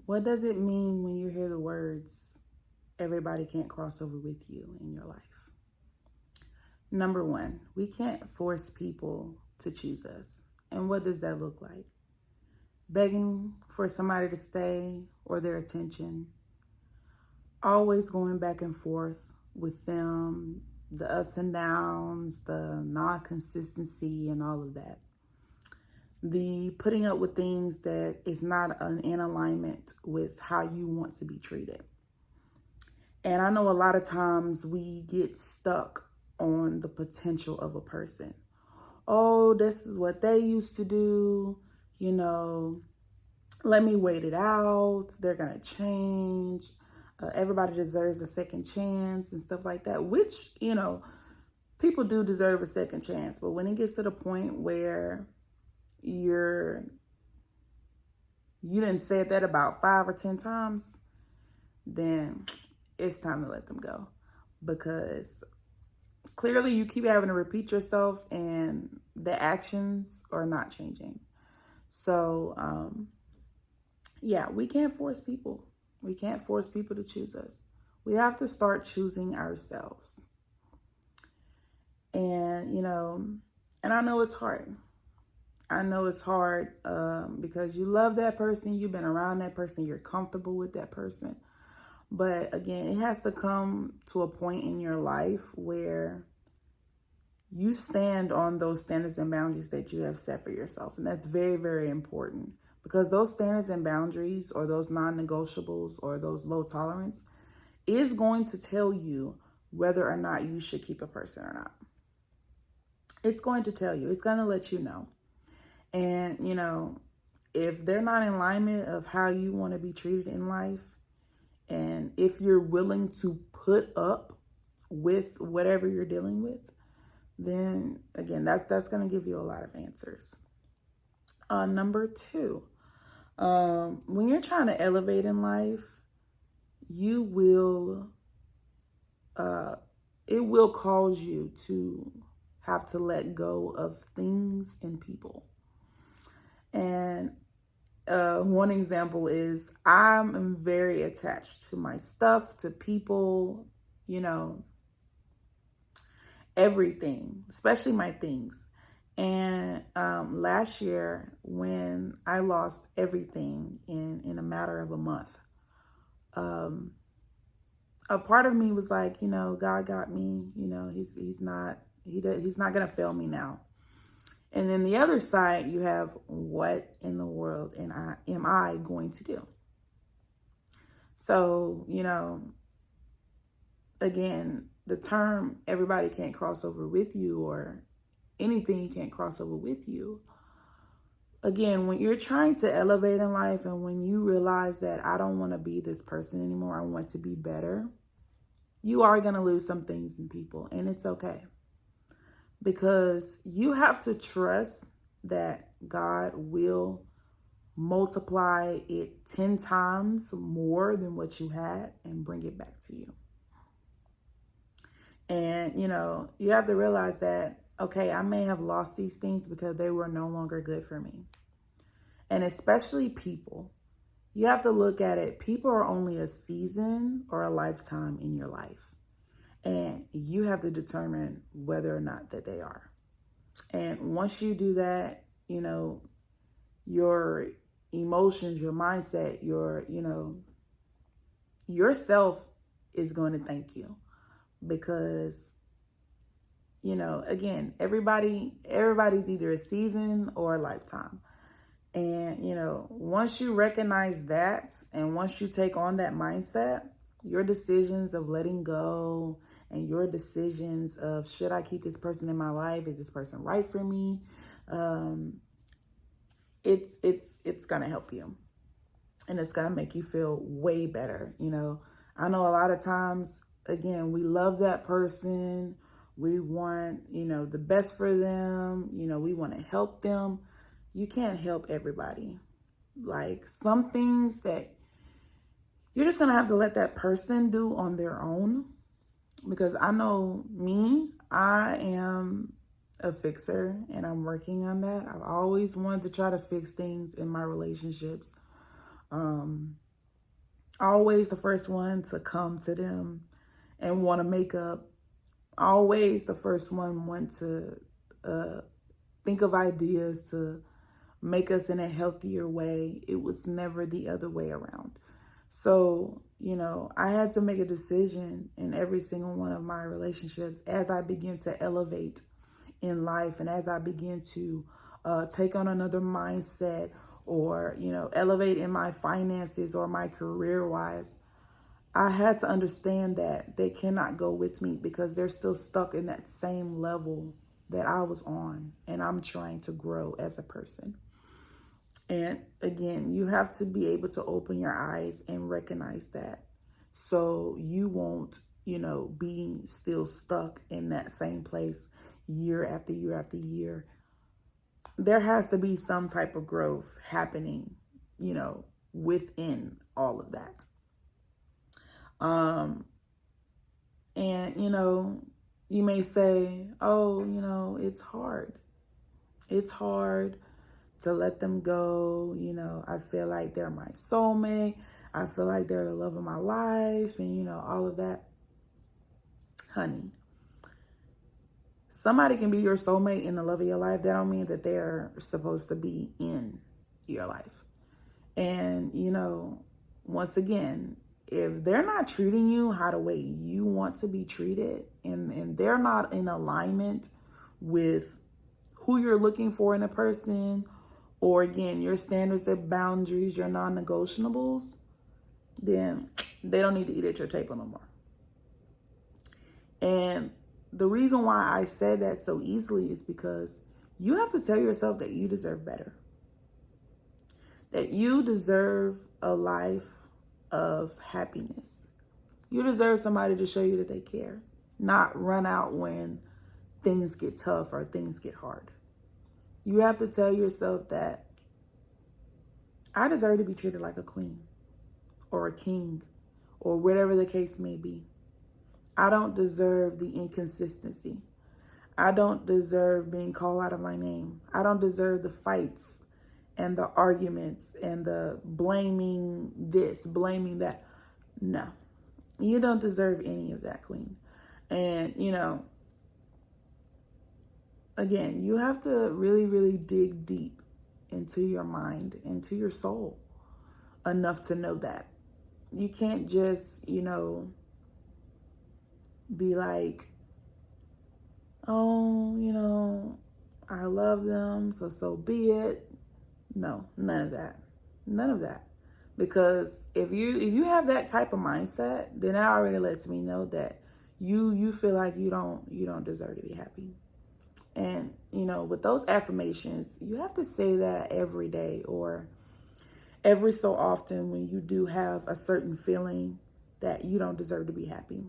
What does it mean when you hear the words, everybody can't cross over with you in your life? Number one, we can't force people to choose us. And what does that look like? Begging for somebody to stay or their attention, always going back and forth with them, the ups and downs, the non-consistency and all of that. The putting up with things that is not in alignment with how you want to be treated. And I know a lot of times we get stuck on the potential of a person. Oh, this is what they used to do. Let me wait it out. They're going to change. Everybody deserves a second chance and stuff like that, which, people do deserve a second chance. But when it gets to the point where you didn't say that about 5 or 10 times, then it's time to let them go, because clearly you keep having to repeat yourself and the actions are not changing. So, yeah, we can't force people. We can't force people to choose us. We have to start choosing ourselves. And, and I know it's hard. I know it's hard because you love that person. You've been around that person. You're comfortable with that person. But again, it has to come to a point in your life where you stand on those standards and boundaries that you have set for yourself. And that's very, very important, because those standards and boundaries, or those non-negotiables, or those low tolerance, is going to tell you whether or not you should keep a person or not. It's going to tell you. It's going to let you know. And, if they're not in alignment of how you want to be treated in life, and if you're willing to put up with whatever you're dealing with, then again, that's going to give you a lot of answers. Number two, when you're trying to elevate in life, it will cause you to have to let go of things and people. And one example is I'm very attached to my stuff, to people, everything, especially my things. And last year, when I lost everything in a matter of a month, a part of me was like, God got me. He's not gonna fail me now. And then the other side, you have, what in the world am I going to do? So, again, the term everybody can't cross over with you, or anything can't cross over with you. Again, when you're trying to elevate in life, and when you realize that I don't want to be this person anymore, I want to be better, you are going to lose some things in people, and it's okay. Because you have to trust that God will multiply it 10 times more than what you had and bring it back to you. And, you have to realize that, okay, I may have lost these things because they were no longer good for me. And especially people. You have to look at it. People are only a season or a lifetime in your life. And you have to determine whether or not that they are. And once you do that, your emotions, your mindset, yourself is going to thank you. Because, again, everybody's either a season or a lifetime. And, once you recognize that, and once you take on that mindset, your decisions of letting go, and your decisions of, should I keep this person in my life? Is this person right for me? It's going to help you. And it's going to make you feel way better. I know a lot of times, again, we love that person. We want, the best for them. We want to help them. You can't help everybody. Like, some things that you're just going to have to let that person do on their own. Because I know me, I am a fixer, and I'm working on that. I've always wanted to try to fix things in my relationships. Always the first one to come to them and want to make up. Always the first one want to think of ideas to make us in a healthier way. It was never the other way around. So, I had to make a decision in every single one of my relationships as I begin to elevate in life and as I begin to take on another mindset or, elevate in my finances or my career wise. I had to understand that they cannot go with me because they're still stuck in that same level that I was on, and I'm trying to grow as a person. And again, you have to be able to open your eyes and recognize that so you won't, be still stuck in that same place year after year after year. There has to be some type of growth happening, within all of that. And, you may say, oh, it's hard. It's hard to let them go. I feel like they're my soulmate. I feel like they're the love of my life and, all of that. Honey, somebody can be your soulmate and the love of your life. That don't mean that they're supposed to be in your life. And, once again, if they're not treating you how the way you want to be treated and they're not in alignment with who you're looking for in a person, or again, your standards and boundaries, your non-negotiables, then they don't need to eat at your table no more. And the reason why I said that so easily is because you have to tell yourself that you deserve better. That you deserve a life of happiness. You deserve somebody to show you that they care, not run out when things get tough or things get hard. You have to tell yourself that I deserve to be treated like a queen or a king or whatever the case may be. I don't deserve the inconsistency. I don't deserve being called out of my name. I don't deserve the fights and the arguments and the blaming this, blaming that. No, you don't deserve any of that, queen. And, again, you have to really, really dig deep into your mind, into your soul enough to know that. You can't just, be like, oh, I love them, so be it. No, none of that. None of that. Because if you have that type of mindset, then that already lets me know that you feel like you don't deserve to be happy. And, with those affirmations, you have to say that every day or every so often when you do have a certain feeling that you don't deserve to be happy.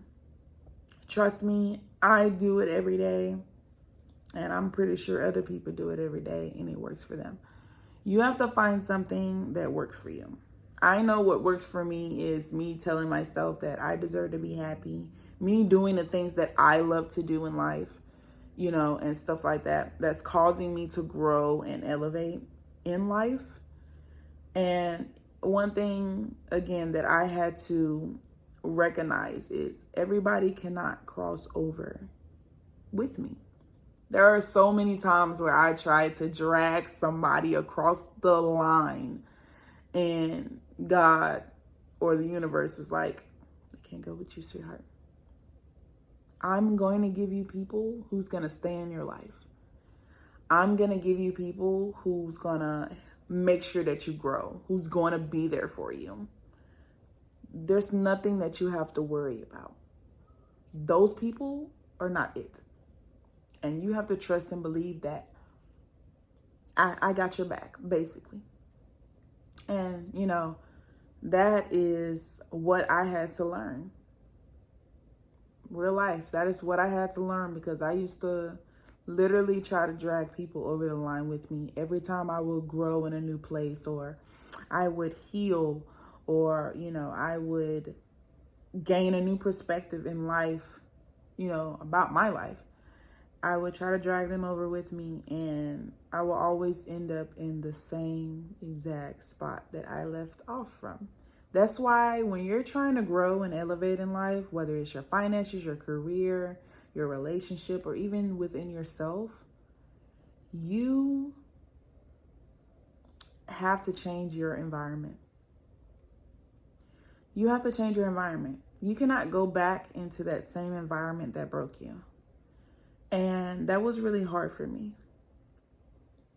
Trust me, I do it every day, and I'm pretty sure other people do it every day, and it works for them. You have to find something that works for you. I know what works for me is me telling myself that I deserve to be happy, me doing the things that I love to do in life, and stuff like that. That's causing me to grow and elevate in life. And one thing, again, that I had to recognize is everybody cannot cross over with me. There are so many times where I tried to drag somebody across the line and God or the universe was like, I can't go with you, sweetheart. I'm going to give you people who's going to stay in your life. I'm going to give you people who's going to make sure that you grow, who's going to be there for you. There's nothing that you have to worry about. Those people are not it. And you have to trust and believe that I got your back, basically. And, that is what I had to learn. Real life. That is what I had to learn because I used to literally try to drag people over the line with me every time I would grow in a new place or I would heal or, I would gain a new perspective in life, about my life. I would try to drag them over with me and I will always end up in the same exact spot that I left off from. That's why when you're trying to grow and elevate in life, whether it's your finances, your career, your relationship, or even within yourself, you have to change your environment. You have to change your environment. You cannot go back into that same environment that broke you. And that was really hard for me.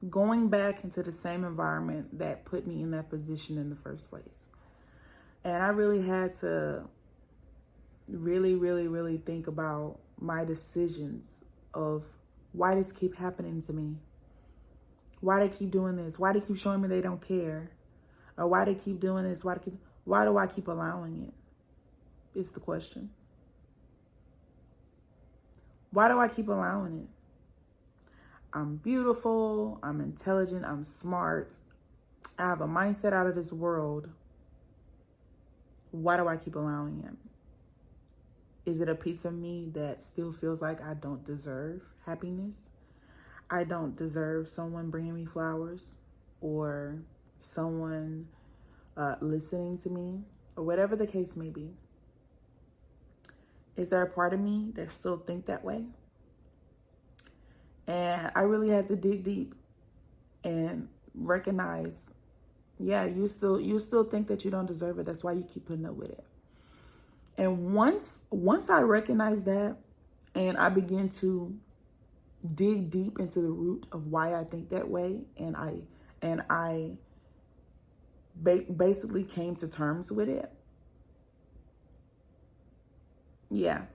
Going back into the same environment that put me in that position in the first place. And I really had to really think about my decisions of why this keep happening to me. Why they keep doing this? Why they keep showing me they don't care? Or why they keep doing this? Why do I keep allowing it? It's the question. Why do I keep allowing it? I'm beautiful, I'm intelligent, I'm smart. I have a mindset out of this world. Why do I keep allowing it? Is it a piece of me that still feels like I don't deserve happiness? I don't deserve someone bringing me flowers or someone listening to me or whatever the case may be. Is there a part of me that still think that way? And I really had to dig deep and recognize, yeah, you still think that you don't deserve it. That's why you keep putting up with it. And once I recognized that and I begin to dig deep into the root of why I think that way, and I basically came to terms with it. Yeah,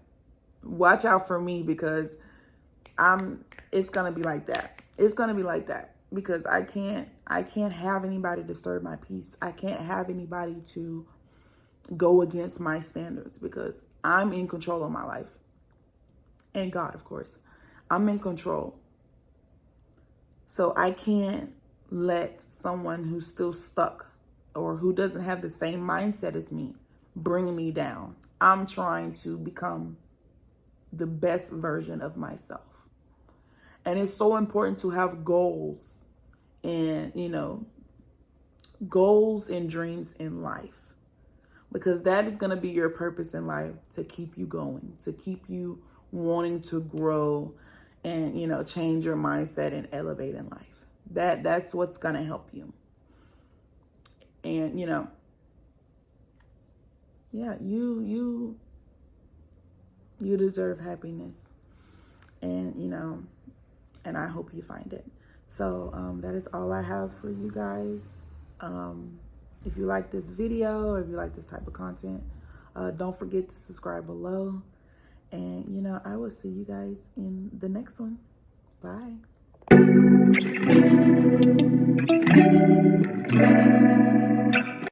watch out for me, because it's gonna be like that. It's gonna be like that because I can't have anybody disturb my peace. I can't have anybody to go against my standards, because I'm in control of my life. And God, of course, I'm in control. So I can't let someone who's still stuck or who doesn't have the same mindset as me bring me down. I'm trying to become the best version of myself. And it's so important to have goals and, goals and dreams in life, because that is going to be your purpose in life, to keep you going, to keep you wanting to grow and, change your mindset and elevate in life. That's what's going to help you. And, yeah, you deserve happiness, and, and I hope you find it. So that is all I have for you guys. If you like this video or if you like this type of content, don't forget to subscribe below. And, I will see you guys in the next one. Bye.